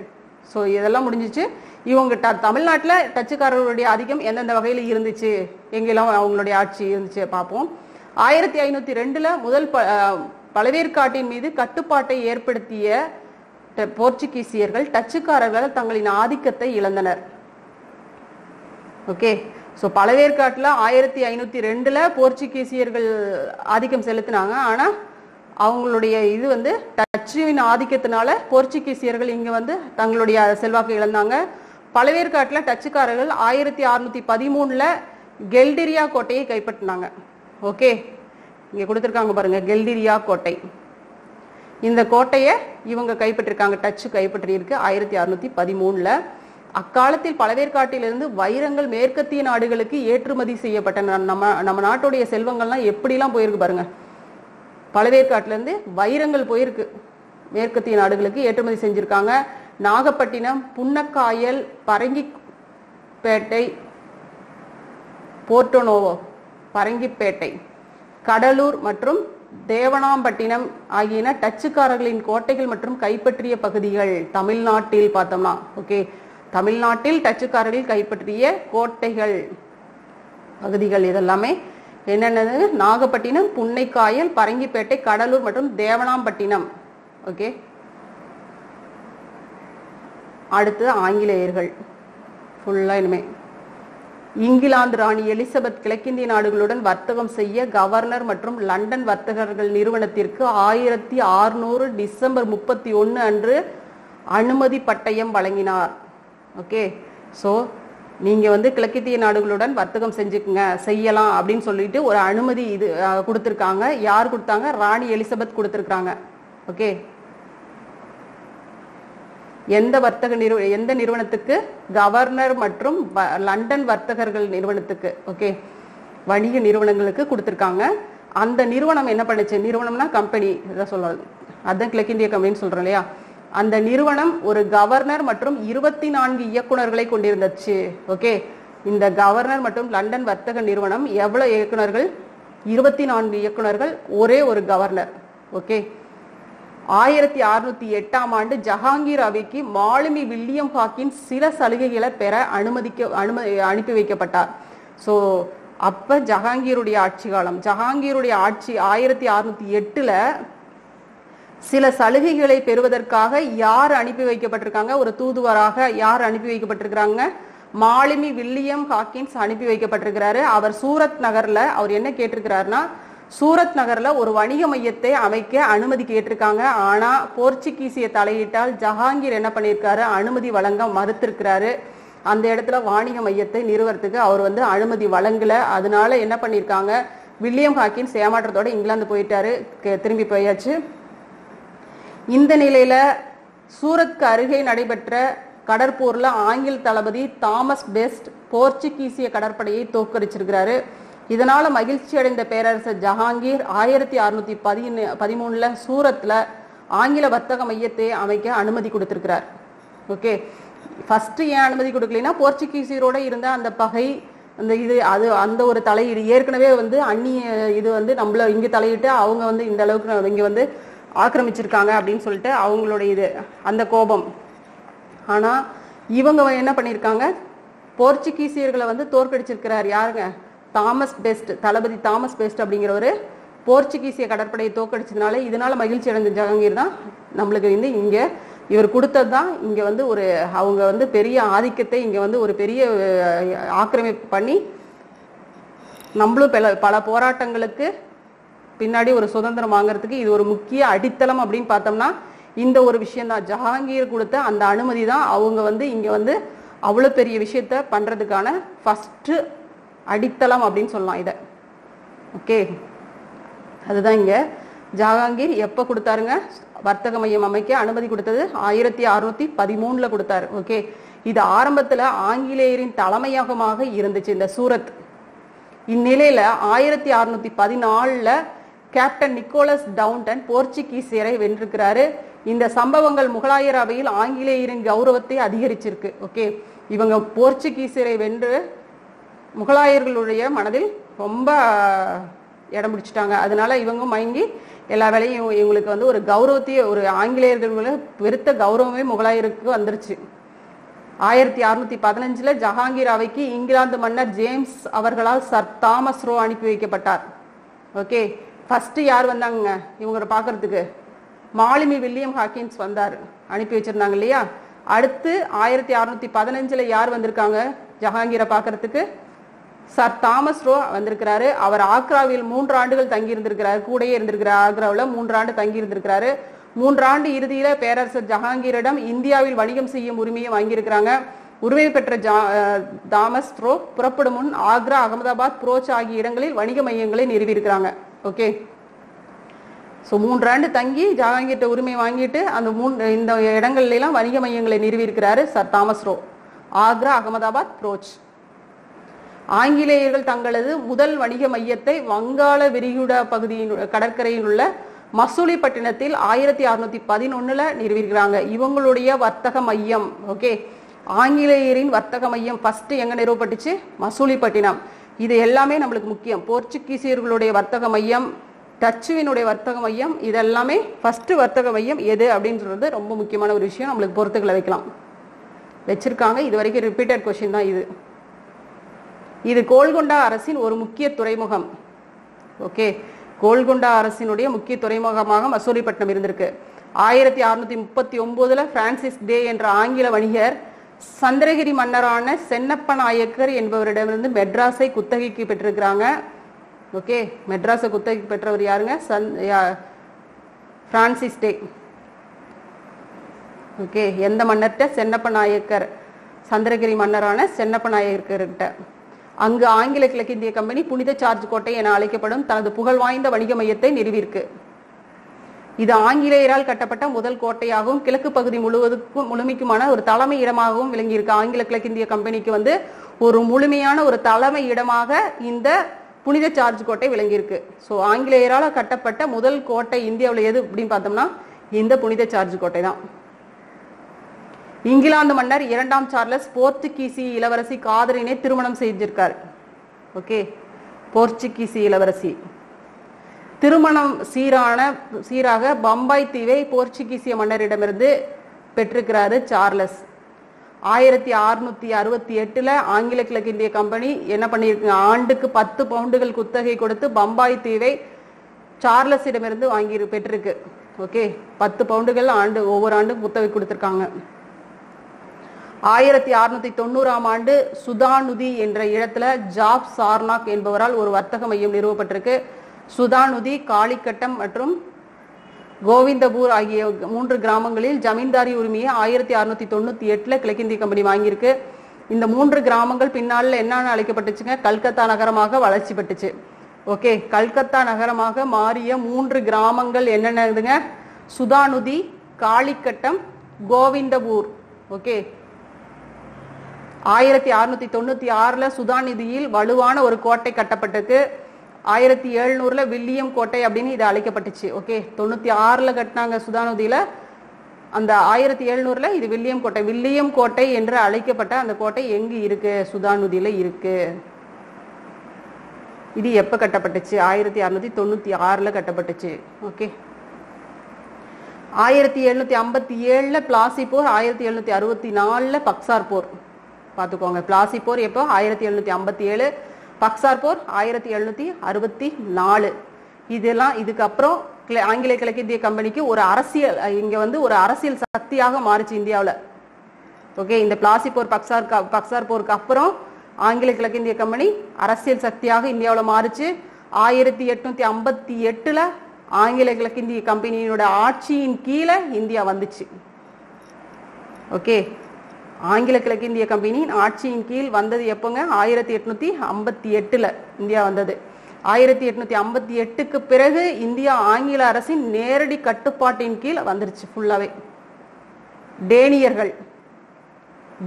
ஸோ இதெல்லாம் முடிஞ்சிச்சு. இவங்க தமிழ்நாட்டில் டச்சுக்காரர்களுடைய ஆதிக்கம் எந்தெந்த வகையில் இருந்துச்சு, எங்கெல்லாம் அவங்களுடைய ஆட்சி இருந்துச்சு பார்ப்போம். 1502 முதல் பழவேற்காட்டின் மீது கட்டுப்பாட்டை ஏற்படுத்திய போர்ச்சுகீசியர்கள் டச்சுக்காரர்கள் தங்களின் ஆதிக்கத்தை இழந்தனர். ஓகே, ஸோ பழவேற்காட்டில் 1502 போர்ச்சுகீசியர்கள் ஆதிக்கம் செலுத்தினாங்க. ஆனால் அவங்களுடைய இது வந்து டச்சுவின் ஆதிக்கத்தினால போர்ச்சுகீசியர்கள் இங்கே வந்து தங்களுடைய செல்வாக்கை இழந்தாங்க. பழவேற்காட்டில் டச்சுக்காரர்கள் 1613 கெல்டிரியா கோட்டையை கைப்பற்றினாங்க. ஓகே, இங்கே கொடுத்துருக்காங்க பாருங்க, கெல்டிரியா கோட்டை. இந்த கோட்டையை இவங்க கைப்பற்றிருக்காங்க, டச்சு கைப்பற்றியிருக்கு 1613. அக்காலத்தில் பழவேற்காட்டிலிருந்து வைரங்கள் மேற்கத்திய நாடுகளுக்கு ஏற்றுமதி செய்யப்பட்டன. நம்ம நாட்டுடைய செல்வங்கள்லாம் எப்படிலாம் போயிருக்கு பாருங்க. பழவேற்காட்டிலிருந்து வைரங்கள் போயிருக்கு, மேற்கத்திய நாடுகளுக்கு ஏற்றுமதி செஞ்சிருக்காங்க. நாகப்பட்டினம், புன்னக்காயல், பரங்கிப்பேட்டை, போர்ட்டோனோவோ, பரங்கிப்பேட்டை, கடலூர் மற்றும் தேவனாம்பட்டினம் ஆகியன டச்சுக்காரர்களின் கோட்டைகள் மற்றும் கைப்பற்றிய பகுதிகள். தமிழ்நாட்டில் பார்த்தோம்னா, ஓகே, தமிழ்நாட்டில் டச்சுக்காரர்கள் கைப்பற்றிய கோட்டைகள், பகுதிகள் இதெல்லாமே என்னென்னது? நாகப்பட்டினம், புன்னைக்காயல், பரங்கிப்பேட்டை, கடலூர் மற்றும் தேவனாம்பட்டினம். ஓகே, அடுத்து ஆங்கிலேயர்கள் ஃபுல்லா. இனிமே இங்கிலாந்து ராணி எலிசபெத் கிழக்கிந்திய நாடுகளுடன் வர்த்தகம் செய்ய கவர்னர் மற்றும் லண்டன் வர்த்தகர்கள் நிறுவனத்திற்கு 1600 டிசம்பர் 31 அன்று அனுமதி பட்டயம் வழங்கினார். ஓகே, ஸோ நீங்க வந்து கிழக்கிந்திய நாடுகளுடன் வர்த்தகம் செய்யலாம் அப்படின்னு சொல்லிட்டு ஒரு அனுமதி இது கொடுத்துருக்காங்க. யார் கொடுத்தாங்க? ராணி எலிசபெத் கொடுத்துருக்காங்க. ஓகே, எந்த நிறுவனத்துக்கு? கவர்னர் மற்றும் லண்டன் வர்த்தகர்கள் நிறுவனத்துக்கு. ஓகே, வணிக நிறுவனங்களுக்கு கொடுத்துருக்காங்க. அந்த நிறுவனம் என்ன பண்ணுச்சு? நிறுவனம்னா கம்பெனி, இதான் சொல்றது, அதுதான் கிழக்கிந்திய கம்பெனின்னு சொல்றோம் இல்லையா. அந்த நிறுவனம் ஒரு கவர்னர் மற்றும் 24 இயக்குநர்களை கொண்டிருந்துச்சு. ஓகே, இந்த கவர்னர் மற்றும் லண்டன் வர்த்தக நிறுவனம் எவ்வளவு இயக்குநர்கள்? 24 இயக்குநர்கள், ஒரே ஒரு கவர்னர். ஓகே, 1608ஆம் ஆண்டு ஜஹாங்கீர் அவைக்கு மாலுமி வில்லியம் ஹாக்கின்ஸ் சில சலுகைகளை பெற அனுப்பி வைக்கப்பட்டார். ஸோ அப்ப ஜஹாங்கீருடைய ஆட்சி காலம். ஜஹாங்கீருடைய ஆட்சி 1608 சில சலுகைகளை பெறுவதற்காக யார் அனுப்பி வைக்கப்பட்டிருக்காங்க? ஒரு தூதுவராக யார் அனுப்பி வைக்கப்பட்டிருக்கிறாங்க? மாலுமி வில்லியம் ஹாக்கின்ஸ் அனுப்பி வைக்கப்பட்டிருக்கிறாரு. அவர் சூரத் நகர்ல அவர் என்ன கேட்டிருக்கிறாருன்னா, சூரத் நகர்ல ஒரு வணிக மையத்தை அமைக்க அனுமதி கேட்டிருக்காங்க. ஆனா போர்ச்சுகீசிய தலையிட்டால் ஜஹாங்கீர் என்ன பண்ணியிருக்காரு? அனுமதி வழங்க மறுத்திருக்கிறாரு. அந்த இடத்துல வாணிக மையத்தை நிறுவனத்துக்கு அவர் வந்து அனுமதி வழங்கல. அதனால என்ன பண்ணியிருக்காங்க? வில்லியம் ஹாக்கின்ஸ் ஏமாற்றத்தோட இங்கிலாந்து போயிட்டாரு, திரும்பி போயாச்சு. இந்த நிலையில சூரத்க்கு அருகே நடைபெற்ற கடற்போர்ல ஆங்கில தளபதி தாமஸ் பெஸ்ட் போர்ச்சுகீசிய கடற்படையை தோற்கடிச்சிருக்கிறாரு. இதனால மகிழ்ச்சி அடைந்த பேரரசர் ஜஹாங்கீர் 1613 சூரத்ல ஆங்கில வர்த்தக மையத்தை அமைக்க அனுமதி கொடுத்திருக்கிறார். ஓகே, ஃபர்ஸ்ட் ஏன் அனுமதி கொடுக்கலைன்னா போர்ச்சுகீசியரோட இருந்த அந்த பகை, அந்த இது அது அந்த ஒரு தலையீடு ஏற்கனவே அந்நிய இது நம்மள இங்க தலையிட்டு அவங்க இந்த அளவுக்கு இங்க ஆக்கிரமிச்சிருக்காங்க அப்படின்னு சொல்லிட்டு அவங்களோட இது அந்த கோபம். ஆனா இவங்க என்ன பண்ணிருக்காங்க, போர்ச்சுகீசியர்களை தோற்கடிச்சிருக்கிறார். யாருங்க? தாமஸ் பெஸ்ட், தளபதி தாமஸ் பெஸ்ட் அப்படிங்கிறவரு போர்ச்சுகீசிய கடற்படையை தோற்கடிச்சதுனால இதனால மகிழ்ச்சி அடைந்த ஜஹாங்கீர் தான் நம்மளுக்கு இங்க இவர் கொடுத்தது தான் இங்க ஒரு அவங்க பெரிய ஆதிக்கத்தை இங்க ஒரு பெரிய ஆக்கிரமிப்பு பண்ணி நம்மளும் பல போராட்டங்களுக்கு பின்னாடி ஒரு சுதந்திரம் வாங்குறதுக்கு இது ஒரு முக்கிய அடித்தளம் அப்படின்னு பார்த்தோம்னா இந்த ஒரு விஷயம் தான். ஜஹாங்கீர் கொடுத்த அந்த அனுமதி தான் அவங்க இங்க அவ்வளவு பெரிய விஷயத்த பண்றதுக்கான ஃபர்ஸ்ட் அடித்தளம் அப்படின்னு சொல்லலாம் இத. ஓகே, அதுதான் இங்க ஜஹாங்கீர் எப்ப கொடுத்தாருங்க, வர்த்தக மையம் அமைக்க அனுமதி கொடுத்தது 1613 கொடுத்தாரு. ஓகே, இது ஆரம்பத்துல ஆங்கிலேயரின் தலைமையகமாக இருந்துச்சு இந்த சூரத். இந்நிலையில 1614 கேப்டன் நிக்கோலஸ் டவுன்டன் போர்ச்சுகீசியரை வென்றிருக்கிறாரு. இந்த சம்பவங்கள் முகலாயர் அவையில் ஆங்கிலேயரின் கௌரவத்தை அதிகரிச்சிருக்கு. ஓகே, இவங்க போர்ச்சுகீசியரை வென்று முகலாயர்களுடைய மனதில் ரொம்ப இடம் பிடிச்சிட்டாங்க. அதனால இவங்க மயங்கி எல்லா வேலையும் இவங்களுக்கு ஒரு கௌரவத்தையே, ஒரு ஆங்கிலேயர்கள் பெருத்த கௌரவமே முகலாயருக்கு வந்துருச்சு. 1615 ஜஹாங்கீர் அவைக்கு இங்கிலாந்து மன்னர் ஜேம்ஸ் அவர்களால் சர் தாமஸ் ரோ அனுப்பி வைக்கப்பட்டார். ஓகே, ஃபர்ஸ்ட் யார் வந்தாங்க இவங்க பாக்குறதுக்கு? மாலுமி வில்லியம் ஹாக்கின்ஸ் வந்தார், அனுப்பி வச்சிருந்தாங்க இல்லையா. அடுத்து 1615 யார் வந்திருக்காங்க ஜஹாங்கீரை பாக்குறதுக்கு? சர் தாமஸ் ரோ வந்திருக்கிறாரு. அவர் ஆக்ராவில் 3 ஆண்டுகள் தங்கி இருந்திருக்கிறாரு, கூடயே இருந்திருக்கிறார். ஆக்ராவில் 3 ஆண்டு தங்கி இருந்திருக்கிறாரு. 3 ஆண்டு இறுதியில பேரரசர் ஜஹாங்கீரிடம் இந்தியாவில் வணிகம் செய்யும் உரிமையை வாங்கியிருக்கிறாங்க. உரிமை பெற்ற தாமஸ் ரோ புறப்படும் முன் ஆக்ரா, அகமதாபாத், புரோச் ஆகிய இடங்களில் வணிக மையங்களை நிறுவியிருக்கிறாங்க. ஓகே, ஸோ 3 ஆண்டு தங்கி ஜஹாங்கீர்ட்ட உரிமை வாங்கிட்டு அந்த இந்த இடங்கள்ல எல்லாம் வணிக மையங்களை நிறுவியிருக்கிறாரு sir Thomas Roe. Agra, Ahmedabad, Broach. ஆங்கிலேயர்கள் தங்களது முதல் வணிக மையத்தை வங்காள விரிகுடா பகுதியின் கடற்கரையில் உள்ள மசூலிப்பட்டினத்தில் 1611 நிறுவியிருக்கிறாங்க. இவங்களுடைய வர்த்தக மையம். ஓகே, ஆங்கிலேயரின் வர்த்தக மையம் ஃபர்ஸ்ட் எங்க நிறுவப்பட்டுச்சு? மசூலிப்பட்டினம். இது எல்லாமே நம்மளுக்கு முக்கியம். போர்ச்சுகீசியர்களுடைய வர்த்தக மையம், டச்சுவினுடைய வர்த்தக மையம், இதெல்லாமே ஃபர்ஸ்ட் வர்த்தக மையம் எது அப்படின்னு சொல்றது ரொம்ப முக்கியமான ஒரு விஷயம். நம்மளுக்கு பொறுத்துக்களை வைக்கலாம் வச்சிருக்காங்க. இது வரைக்கும் ரிப்பீட்டட் கொஸ்டின் தான் இது. இது கோல்கொண்டா அரசின் ஒரு முக்கிய துறைமுகம். ஓகே, கோல்கொண்டா அரசினுடைய முக்கிய துறைமுகமாக மசூலிப்பட்டினம் இருந்திருக்கு. 1639 பிரான்சிஸ் டே என்ற ஆங்கில வணிகர் சந்திரகிரி மன்னரான சென்னப்ப நாயக்கர் என்பவரிடமிருந்து மெட்ராஸை குத்தகைக்கு பெற்றிருக்கிறாங்க. ஓகே, மெட்ராஸை குத்தகைக்கு பெற்றவர் யாருங்க? பிரான்சிஸ் டே. ஓகே, எந்த மன்னர்கிட்ட? சென்னப்ப நாயக்கர், சந்திரகிரி மன்னரான சென்னப்ப நாயக்கர்கிட்ட. அங்கு ஆங்கில கிழக்கிந்திய கம்பெனி புனித சார்ஜ் கோட்டை என அழைக்கப்படும் தனது புகழ் வாய்ந்த வணிக மையத்தை நிறுவியிருக்கு. இது ஆங்கிலேயரால் கட்டப்பட்ட முதல் கோட்டையாகவும் கிழக்கு பகுதி முழுமைக்குமான ஒரு தலைமை இடமாகவும் விளங்கியிருக்கு. ஆங்கில கிழக்கிந்திய கம்பெனிக்கு ஒரு முழுமையான ஒரு தலைமை இடமாக இந்த புனித சார்ஜ் கோட்டை விளங்கியிருக்கு. ஸோ ஆங்கிலேயரால் கட்டப்பட்ட முதல் கோட்டை இந்தியாவில் எது அப்படின்னு பார்த்தோம்னா இந்த புனித சார்ஜ் கோட்டை தான். இங்கிலாந்து மன்னர் 2ஆம் சார்லஸ் போர்ச்சுகீசி இளவரசி காதரினை திருமணம் செய்திருக்கார். ஓகே, போர்ச்சுகீசி இளவரசி. திருமணம் சீராக பம்பாய் தீவை போர்ச்சுகீசிய மன்னரிடமிருந்து பெற்றிருக்கிறாரு சார்லஸ். 1668 ஆங்கில கிழக்கிந்திய கம்பெனி என்ன பண்ணிருக்கு? ஆண்டுக்கு 10 பவுண்டுகள் குத்தகை கொடுத்து பம்பாய் தீவை சார்லஸிடமிருந்து வாங்கி பெற்றிருக்கு. ஓகே, 10 பவுண்டுகள் ஒவ்வொரு ஆண்டும் குத்தகை கொடுத்திருக்காங்க. 1690 ஆண்டு சுதானுதி என்ற இடத்துல ஜாப் சார்னாக் என்பவரால் ஒரு வர்த்தக மையம் நிறுவப்பட்டிருக்கு. சுதானுதி, காளிக்கட்டம் மற்றும் கோவிந்தபூர் ஆகிய 3 கிராமங்களில் ஜமீன்தாரி உரிமையை 1698 கிழக்கிந்திய கம்பெனி வாங்கியிருக்கு. இந்த 3 கிராமங்கள் பின்னால என்னன்னு அழைக்கப்பட்டுச்சுங்க? கல்கத்தா நகரமாக வளர்ச்சி பெற்றுச்சு. ஓகே, கல்கத்தா நகரமாக மாறிய 3 கிராமங்கள் என்னென்னதுங்க? சுதானுதி, காளிக்கட்டம், கோவிந்தபூர். ஓகே, 1696 சுதான் நிதியில் வலுவான ஒரு கோட்டை கட்டப்பட்டிருக்கு. 1700 வில்லியம் கோட்டை அப்படின்னு இது அழைக்கப்பட்டுச்சு. ஓகே, 96 கட்டினாங்க சுதானுதியில. அந்த 1700 இது வில்லியம் கோட்டை. வில்லியம் கோட்டை என்று அழைக்கப்பட்ட அந்த கோட்டை எங்கு இருக்கு? சுதானுதியில இருக்கு. இது எப்ப கட்டப்பட்டுச்சு? 1696 கட்டப்பட்டுச்சு. ஓகே, 1757 பிளாசி போர், 1764 பக்சார் போர். பார்த்துக்கோங்க, பிளாசி போர் எப்போ? 1757, பக்சார் போர் 1764. இதெல்லாம் இதுக்கப்புறம் ஆங்கில கிழக்கிந்திய கம்பெனிக்கு ஒரு அரசியல், இங்க வந்து ஒரு அரசியல் சக்தியாக மாறிச்சு இந்தியாவில். ஓகே, இந்த பிளாசி போர் பக்சார் போருக்கு அப்புறம் ஆங்கில கிழக்கிந்திய கம்பெனி அரசியல் சக்தியாக இந்தியாவில் மாறிச்சு. 1858 ஆங்கில கிழக்கிந்திய கம்பெனியோட ஆட்சியின் கீழே இந்தியா வந்துச்சு. ஓகே, ஆங்கில கிழக்கிந்திய கம்பெனியின் ஆட்சியின் கீழ் வந்தது எப்போங்க? 1858 இந்தியா வந்தது. 1858க்கு பிறகு இந்தியா ஆங்கில அரசின் நேரடி கட்டுப்பாட்டின் கீழ் வந்துருச்சு ஃபுல்லாவே. டேனியர்கள்,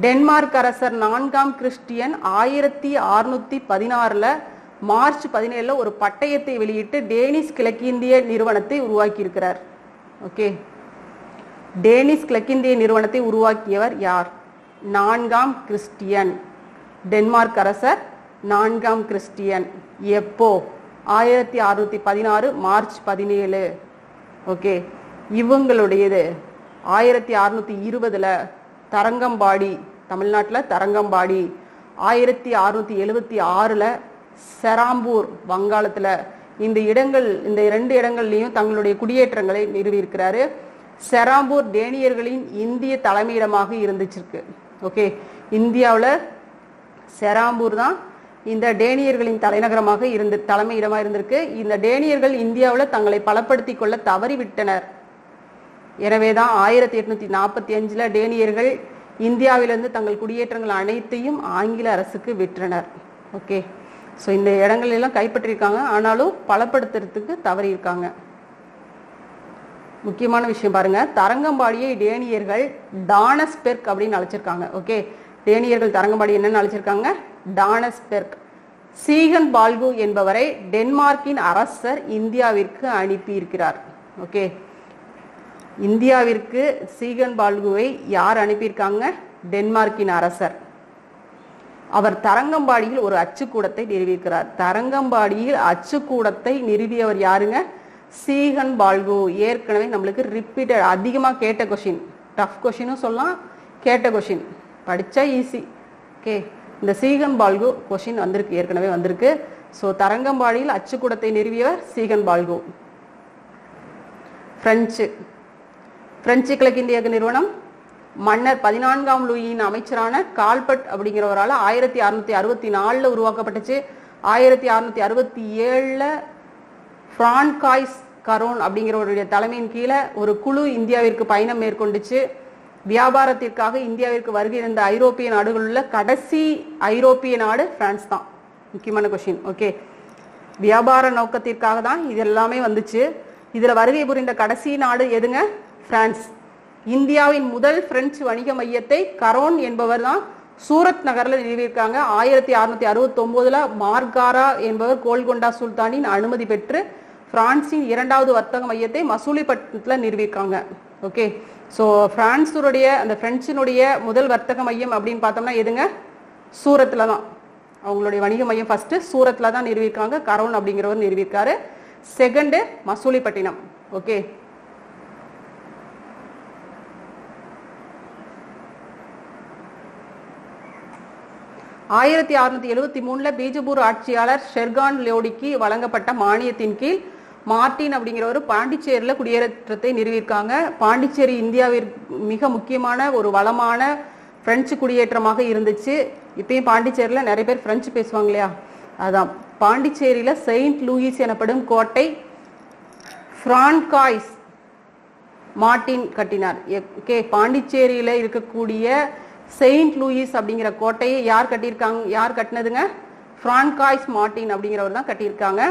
டென்மார்க் அரசர் 4ஆம் கிறிஸ்டியன் 1616 மார்ச் 17 ஒரு பட்டயத்தை வெளியிட்டு டேனிஷ் கிழக்கிந்திய நிறுவனத்தை உருவாக்கி இருக்கிறார். ஓகே, டேனிஷ் கிழக்கிந்திய நிறுவனத்தை உருவாக்கியவர் யார்? 4ஆம் கிறிஸ்டியன், டென்மார்க் அரசர் 4ஆம் கிறிஸ்டியன். எப்போ? 1616 மார்ச் 17. ஓகே, இவங்களுடையது 1620 தரங்கம்பாடி, தமிழ்நாட்டில் தரங்கம்பாடி. 1676 செராம்பூர், வங்காளத்தில். இந்த இடங்கள், இந்த 2 இடங்கள்லையும் தங்களுடைய குடியேற்றங்களை நிறுவியிருக்கிறாரு. செராம்பூர் டேனியர்களின் இந்திய தலைமையிடமாக இருந்துச்சிருக்கு. ஓகே, இந்தியாவில் செராம்பூர் தான் இந்த டேனியர்களின் தலைநகரமாக தலைமையிடமாக இருந்திருக்கு. இந்த டேனியர்கள் இந்தியாவில் தங்களை பலப்படுத்திக் கொள்ள தவறிவிட்டனர். எனவேதான் 1845 டேனியர்கள் இந்தியாவிலிருந்து தங்கள் குடியேற்றங்கள் அனைத்தையும் ஆங்கில அரசுக்கு விற்றனர். ஓகே, ஸோ இந்த இடங்கள் எல்லாம் கைப்பற்றிருக்காங்க, ஆனாலும் பலப்படுத்துறதுக்கு தவறியிருக்காங்க. முக்கியமான விஷயம் பாருங்க, தரங்கம்பாடியை டேனியர்கள் டானஸ்பெர்க் அப்படின்னு அழைச்சிருக்காங்க. ஓகே, டேனியர்கள் தரங்கம்பாடி என்னன்னு அழைச்சிருக்காங்க? டானஸ்பெர்க். சீகன் பால்கு என்பவரை டென்மார்க்கின் அரசர் இந்தியாவிற்கு அனுப்பியிருக்கிறார். ஓகே, இந்தியாவிற்கு சீகன் பால்குவை யார் அனுப்பியிருக்காங்க? டென்மார்க்கின் அரசர். அவர் தரங்கம்பாடியில் ஒரு அச்சுக்கூடத்தை நிறுவியிருக்கிறார். தரங்கம்பாடியில் அச்சுக்கூடத்தை நிறுவியவர் யாருங்க? சீகன் பால்கு. ஏற்கனவே நம்மளுக்கு ரிப்பீட்டட் அதிகமாக கேட்ட கொஷின், டஃப் கொஷினும் சொல்லலாம், கேட்ட கொஷின், படித்தா ஈஸி. ஓகே, இந்த சீகன் பால்கு கொஷின் வந்திருக்கு, ஏற்கனவே வந்திருக்கு. ஸோ தரங்கம்பாடியில் அச்சுக்கூடத்தை நிறுவியவர் சீகன் பால்கு. பிரெஞ்சு கிழக்கிந்திய நிறுவனம் மன்னர் 14ஆம் லூயியின் அமைச்சரான கால்பட் அப்படிங்கிறவரால் 1664 உருவாக்கப்பட்டுச்சு. 1667 பிரான்காய்ஸ் கரோன் அப்படிங்கிறவருடைய தலைமையின் கீழே ஒரு குழு இந்தியாவிற்கு பயணம் மேற்கொண்டுச்சு. வியாபாரத்திற்காக இந்தியாவிற்கு வருகை இருந்த ஐரோப்பிய நாடுகளில் உள்ள கடைசி ஐரோப்பிய நாடு பிரான்ஸ் தான். முக்கியமான கொஸ்டின். ஓகே, வியாபார நோக்கத்திற்காக தான் இது எல்லாமே வந்துச்சு. இதில் வருகை புரிந்த கடைசி நாடு எதுங்க? பிரான்ஸ். இந்தியாவின் முதல் பிரெஞ்சு வணிக மையத்தை கரோன் என்பவர் தான் சூரத் நகரில் நிறுவியிருக்காங்க. 1669 மார்காரா என்பவர் கோல்கொண்டா சுல்தானின் அனுமதி பெற்று பிரான்சின் 2வது வர்த்தக மையத்தை மசூலிப்பட்டினத்தில் நிறுவியிருக்காங்க. ஓகே, ஸோ பிரான்ஸுடைய அந்த பிரெஞ்சினுடைய முதல் வர்த்தக மையம் அப்படின்னு பார்த்தோம்னா எதுங்க? சூரத்தில் தான். அவங்களுடைய வணிக மையம் ஃபர்ஸ்ட் சூரத்தில் தான் நிறுவியிருக்காங்க. கரோன் அப்படிங்கிறவர் நிறுவியிருக்காரு. செகண்டு மசூலிப்பட்டினம். ஓகே, ஆயிரத்தி 1673 பீஜப்பூர் ஆட்சியாளர் ஷெர்கான் லோடிக்கு வழங்கப்பட்ட மானியத்தின் கீழ் மார்டின் அப்படிங்கிறவர் பாண்டிச்சேரியில் குடியேற்றத்தை நிறுவியிருக்காங்க. பாண்டிச்சேரி இந்தியாவிற்கு மிக முக்கியமான ஒரு வளமான பிரெஞ்சு குடியேற்றமாக இருந்துச்சு. இப்பயும் பாண்டிச்சேரியில் நிறைய பேர் பிரெஞ்சு பேசுவாங்க இல்லையா, அதான் பாண்டிச்சேரியில் செயின்ட் லூயிஸ் எனப்படும் கோட்டை பிரான்காய்ஸ் மார்டின் கட்டினார். ஓகே, பாண்டிச்சேரியில் இருக்கக்கூடிய செயின்ட் லூயிஸ் அப்படிங்கிற கோட்டையை யார் கட்டியிருக்காங்க? யார் கட்டினதுங்க? பிரான்காய்ஸ் மார்டின் அப்படிங்கிறவர் தான் கட்டியிருக்காங்க.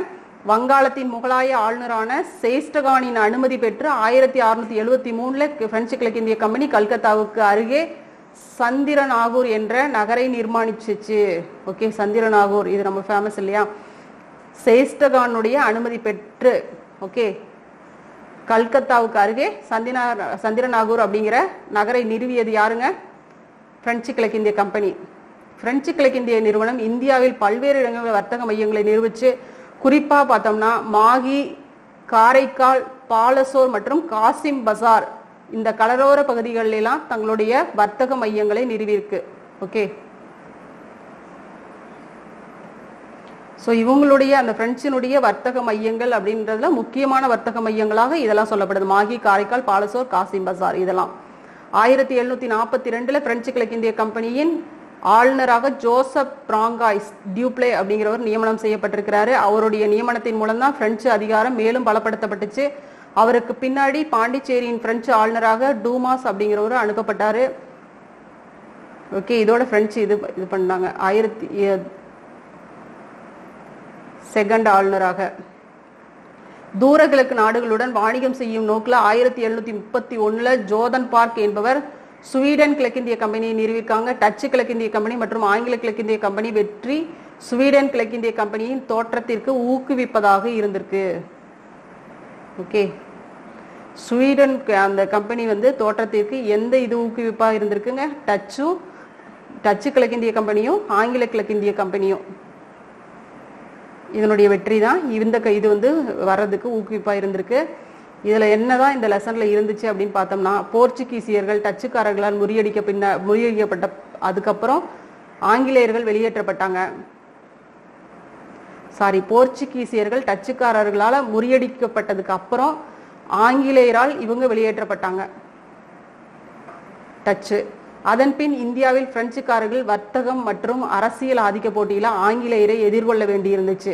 வங்காளத்தின் முகலாய ஆளுநரான சேஸ்டகானின் அனுமதி பெற்று 1673 பிரெஞ்சு கிழக்கிந்திய கம்பெனி கல்கத்தாவுக்கு அருகே சந்திரநாகூர் என்ற நகரை நிர்மாணிச்சிச்சு. ஓகே, சந்திரநாகூர் இது நம்ம ஃபேமஸ் இல்லையா? சேஸ்டகானுடைய அனுமதி பெற்று, ஓகே, கல்கத்தாவுக்கு அருகே சந்திரநாகூர் அப்படிங்கிற நகரை நிறுவியது யாருங்க? பிரெஞ்சு கிழக்கிந்திய கம்பெனி. பிரெஞ்சு கிழக்கிந்திய நிறுவனம் இந்தியாவில் பல்வேறு இடங்களில் வர்த்தக மையங்களை நிறுவிச்சு, குறிப்பா பார்த்தோம்னா மாகி, காரைக்கால், பாலசோர் மற்றும் காசிம் பசார் இந்த கடலோர பகுதிகளில் எல்லாம் தங்களுடைய வர்த்தக மையங்களை நிறுவியிருக்கு. ஓகே, ஸோ இவங்களுடைய அந்த பிரெஞ்சினுடைய வர்த்தக மையங்கள் அப்படின்றதுல முக்கியமான வர்த்தக மையங்களாக இதெல்லாம் சொல்லப்படுது. மாகி, காரைக்கால், பாலசோர், காசிம் பசார் இதெல்லாம். 1742 பிரெஞ்சு கிழக்கிந்திய கம்பெனியின் ஆளுநராக ஜோசப் பிராங்காய்ஸ் டியூப்ளே அப்படிங்கிறவர் நியமனம் செய்யப்பட்டிருக்கிறாரு. அவருடைய நியமனத்தின் மூலம் தான் பிரெஞ்சு அதிகாரம் மேலும் பலப்படுத்தப்பட்டுச்சு. அவருக்கு பின்னாடி பாண்டிச்சேரியின் பிரெஞ்சு ஆளுநராக டூமாஸ் அப்படிங்கிறவரு அனுப்பப்பட்டாரு. ஓகே, இதோட பிரெஞ்சு இது பண்ணாங்க. 2nd ஆளுநராக. தூரகிழக்கு நாடுகளுடன் வாணிகம் செய்யும் நோக்கில் 1731 ஜோதன் பார்க் என்பவர் ஸ்வீடன் கிழக்கிந்திய கம்பெனியை நிறுவிருக்காங்க. டச்சு கிழக்கிந்திய கம்பெனி மற்றும் ஆங்கில கிழக்கிந்திய கம்பெனி வெற்றி ஸ்வீடன் கிழக்கிந்திய கம்பெனியின் தோற்றத்திற்கு ஊக்குவிப்பதாக இருந்திருக்கு. ஓகே, ஸ்வீடன் அந்த கம்பெனி வந்து தோற்றத்திற்கு எந்த இது ஊக்குவிப்பா இருந்திருக்குங்க? டச்சு கிழக்கிந்திய கம்பெனியும் ஆங்கில கிழக்கிந்திய கம்பெனியும் இதனுடைய வெற்றி தான் இது வந்து வர்றதுக்கு ஊக்குவிப்பா இருந்திருக்கு. இதுல என்னதான் இந்த லெசன்ல இருந்துச்சு அப்படின்னு பார்த்தோம்னா, போர்ச்சுகீசியர்கள் டச்சுக்காரர்களால் முறியடிக்கப்பட்ட அதுக்கப்புறம் ஆங்கிலேயர்கள் வெளியேற்றப்பட்டாங்க. போர்ச்சுகீசியர்கள் டச்சுக்காரர்களால் முறியடிக்கப்பட்டதுக்கு அப்புறம் ஆங்கிலேயரால் இவங்க வெளியேற்றப்பட்டாங்க டச்சு. அதன் பின் இந்தியாவில் பிரெஞ்சுக்காரர்கள் வர்த்தகம் மற்றும் அரசியல் ஆதிக்க போட்டியில ஆங்கிலேயரை எதிர்கொள்ள வேண்டியிருந்துச்சு.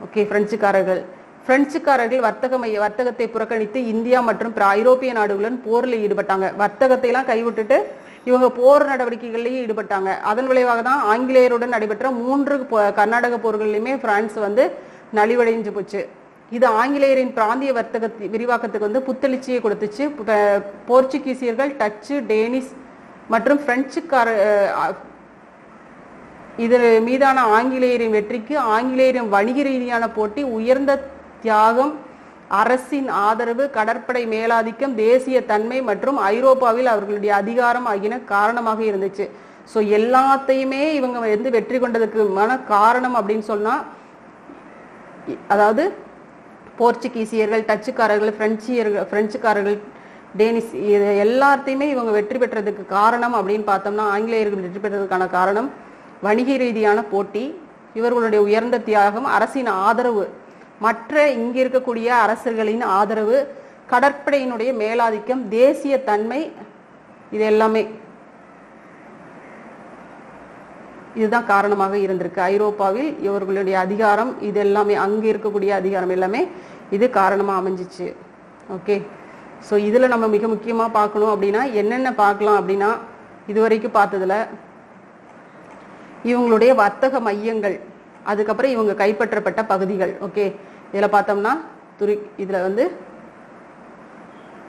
ஓகே, பிரெஞ்சுக்காரர்கள் வர்த்தகத்தை புறக்கணித்து இந்தியா மற்றும் ஐரோப்பிய நாடுகளுடன் போரில் ஈடுபட்டாங்க. வர்த்தகத்தை எல்லாம் கைவிட்டுட்டு இவங்க போர் நடவடிக்கைகளிலேயே ஈடுபட்டாங்க. அதன் விளைவாக தான் ஆங்கிலேயருடன் நடைபெற்ற 3 கர்நாடக போர்களிலுமே பிரான்ஸ் வந்து நலிவடைஞ்சு போச்சு. இது ஆங்கிலேயரின் பிராந்திய வர்த்தக விரிவாக்கத்துக்கு வந்து புத்தெழுச்சியை கொடுத்துச்சு. போர்ச்சுகீசியர்கள், டச்சு, டேனிஷ் மற்றும் இது மீதான ஆங்கிலேயரின் வெற்றிக்கு ஆங்கிலேயரின் வணிக ரீதியான போட்டி, உயர்ந்த தியாகம், அரசின் ஆதரவு, கடற்படை மேலாதிக்கம், தேசிய தன்மை மற்றும் ஐரோப்பாவில் அவர்களுடைய அதிகாரம் ஆகியன காரணமாக இருந்துச்சு. ஸோ எல்லாத்தையுமே இவங்க வந்து வெற்றி கொண்டதுக்குமான காரணம் அப்படின்னு சொன்னா, அதாவது போர்ச்சுகீசியர்கள், டச்சுக்காரர்கள், பிரெஞ்சுக்காரர்கள், டேனிஷ் இது எல்லாத்தையுமே இவங்க வெற்றி பெற்றதுக்கு காரணம் அப்படின்னு பார்த்தோம்னா, ஆங்கிலேயர்கள் வெற்றி பெற்றதுக்கான காரணம் வணிக ரீதியான போட்டி, இவர்களுடைய உயர்ந்த தியாகம், அரசின் ஆதரவு, மற்ற இங்க இருக்கக்கூடிய அரசர்களின் ஆதரவு, கடற்படையினுடைய மேலாதிக்கம், தேசிய தன்மை, இது எல்லாமே இதுதான் காரணமாக இருந்திருக்கு. ஐரோப்பாவில் இவர்களுடைய அதிகாரம், இது எல்லாமே அங்க இருக்கக்கூடிய அதிகாரம் எல்லாமே இது காரணமா அமைஞ்சிச்சு. ஓகே, ஸோ இதுல நம்ம மிக முக்கியமா பார்க்கணும் அப்படின்னா என்னென்ன பார்க்கலாம் அப்படின்னா, இதுவரைக்கும் பார்த்ததுல இவங்களுடைய வர்த்தக மையங்கள், அதுக்கப்புறம் இவங்க கைப்பற்றப்பட்ட பகுதிகள். ஓகே, இதுல பார்த்தோம்னா இதுல வந்து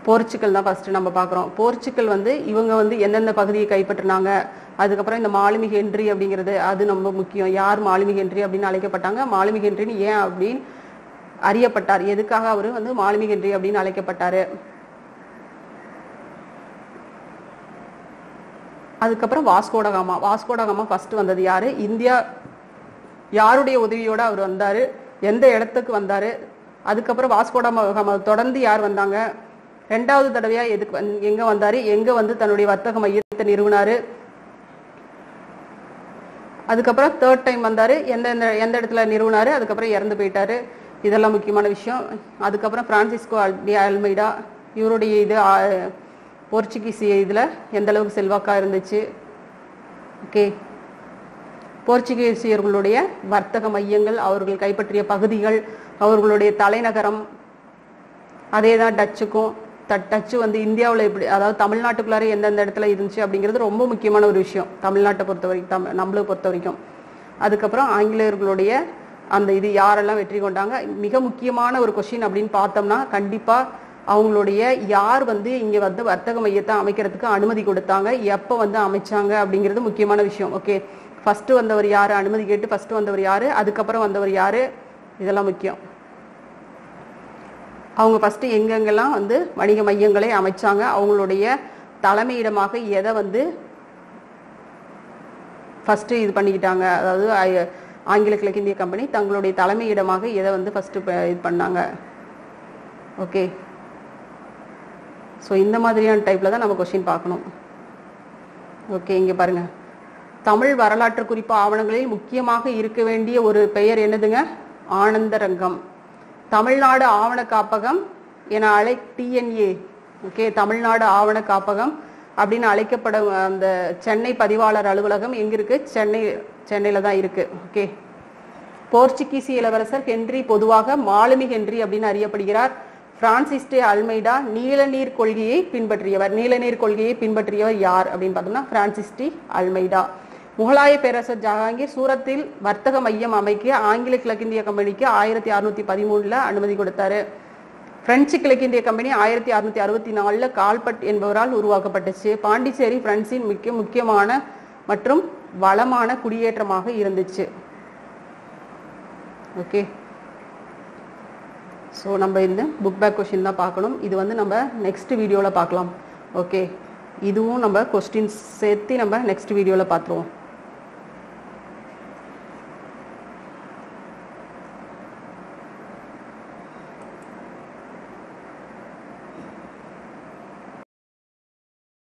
போர்ச்சுகல் தான் ஃபர்ஸ்ட் நம்ம பார்க்குறோம். போர்ச்சுகல் வந்து இவங்க வந்து எந்தெந்த பகுதியை கைப்பற்றினாங்க, அதுக்கப்புறம் இந்த மாலுமி ஹென்றி அப்படிங்கிறது அது ரொம்ப முக்கியம். யார் மாலுமி ஹென்றி அப்படின்னு அழைக்கப்பட்டாங்க, மாலுமி ஹென்றின்னு ஏன் அப்படின்னு அறியப்பட்டார், எதுக்காக அவரு வந்து மாலுமி ஹென்றி அப்படின்னு அழைக்கப்பட்டாரு. அதுக்கப்புறம் வாஸ்கோடகாமா ஃபர்ஸ்ட் வந்தது யாரு, இந்தியா யாருடைய உதவியோட அவர் வந்தாரு, எந்த இடத்துக்கு வந்தாரு, அதுக்கப்புறம் வாஸ்கோடகாமா தொடர்ந்து யார் வந்தாங்க, 2வது தடவையா எங்க வந்தாரு, எங்க வந்து தன்னுடைய வர்த்தக மையத்தை நிறுவனாரு, அதுக்கப்புறம் 3rd டைம் வந்தாரு, எந்த இடத்துல நிறுவனாரு, அதுக்கப்புறம் இறந்து போயிட்டாரு. இதெல்லாம் முக்கியமான விஷயம். அதுக்கப்புறம் பிரான்சிஸ்கோ டி அல்மைடா, இவருடைய இது போர்ச்சுகீசிய இதுல எந்த அளவுக்கு செல்வாக்கா இருந்துச்சு. ஓகே, போர்ச்சுகீசியர்களுடைய வர்த்தக மையங்கள், அவர்கள் கைப்பற்றிய பகுதிகள், அவர்களுடைய தலைநகரம், அதே தான் டச்சுக்கும். டச்சு வந்து இந்தியாவில் எப்படி, அதாவது தமிழ்நாட்டுக்குள்ளார எந்தெந்த இடத்துல இருந்துச்சு அப்படிங்கிறது ரொம்ப முக்கியமான ஒரு விஷயம் தமிழ்நாட்டை பொறுத்த வரைக்கும், நம்மளை பொறுத்த வரைக்கும். அதுக்கப்புறம் ஆங்கிலேயர்களுடைய அந்த இது யாரெல்லாம் வெற்றி கொண்டாங்க. மிக முக்கியமான ஒரு கொஸ்டின் அப்படின்னு பார்த்தோம்னா, கண்டிப்பா அவங்களுடைய யார் வந்து இங்கே வந்து வர்த்தக மையத்தை அமைக்கிறதுக்கு அனுமதி கொடுத்தாங்க, எப்போ வந்து அமைச்சாங்க அப்படிங்கிறது முக்கியமான விஷயம். ஓகே, ஃபர்ஸ்ட் வந்தவர் யார், அனுமதி கேட்டு ஃபர்ஸ்ட் வந்தவர் யார், அதுக்கப்புறம் வந்தவர் யார், இதெல்லாம் முக்கியம். அவங்க ஃபர்ஸ்ட் எங்கெங்கெல்லாம் வந்து வணிக மையங்களை அமைச்சாங்க, அவங்களுடைய தலைமையிடமாக எதை வந்து ஃபர்ஸ்ட் இது பண்ணிக்கிட்டாங்க, அதாவது ஆங்கில கிழக்கிந்திய கம்பெனி தங்களுடைய தலைமையிடமாக எதை வந்து ஃபர்ஸ்ட் இது பண்ணாங்க. ஓகே, ஸோ இந்த மாதிரியான டைப்பில் தான் நம்ம கொஸ்டின் பார்க்கணும். ஓகே, இங்கே பாருங்க, தமிழ் வரலாற்று குறிப்பு ஆவணங்களில் முக்கியமாக இருக்க வேண்டிய ஒரு பெயர் என்னதுங்க? ஆனந்தரங்கம். தமிழ்நாடு ஆவண காப்பகம் என டிஎன்ஏ. ஓகே, தமிழ்நாடு ஆவண காப்பகம் அப்படின்னு அழைக்கப்பட அந்த சென்னை பதிவாளர் அலுவலகம் எங்க இருக்கு? சென்னையில தான் இருக்கு. ஓகே, போர்ச்சுகீசிய இளவரசர் ஹென்றி பொதுவாக மாலுமி ஹென்றி அப்படின்னு அறியப்படுகிறார். பிரான்சிஸ் டே அல்மைடா நீலநீர் கொள்கையை பின்பற்றியவர். நீலநீர் கொள்கையை பின்பற்றியவர் யார் அப்படின்னு பார்த்தோம்னா பிரான்சிஸ் டி அல்மைடா. முகலாய பேரரசர் ஜஹாங்கீர் சூரத்தில் வர்த்தக மையம் அமைக்க ஆங்கில கிழக்கிந்திய கம்பெனிக்கு 1613 அனுமதி கொடுத்தாரு. பிரெஞ்சு கிழக்கிந்திய கம்பெனி 1664 கால்பட் என்பவரால் உருவாக்கப்பட்டுச்சு. பாண்டிச்சேரி பிரெஞ்சின் முக்கியமான மற்றும் வளமான குடியேற்றமாக இருந்துச்சு. ஓகே, ஸோ நம்ம இந்த புக் பேக் கொஸ்டின் தான் பார்க்கணும். இது வந்து நம்ம நெக்ஸ்ட் வீடியோவில் பார்க்கலாம். ஓகே, இதுவும் நம்ம கொஸ்டின்ஸ் சேர்த்து நம்ம நெக்ஸ்ட் வீடியோவில் பார்த்துருவோம்.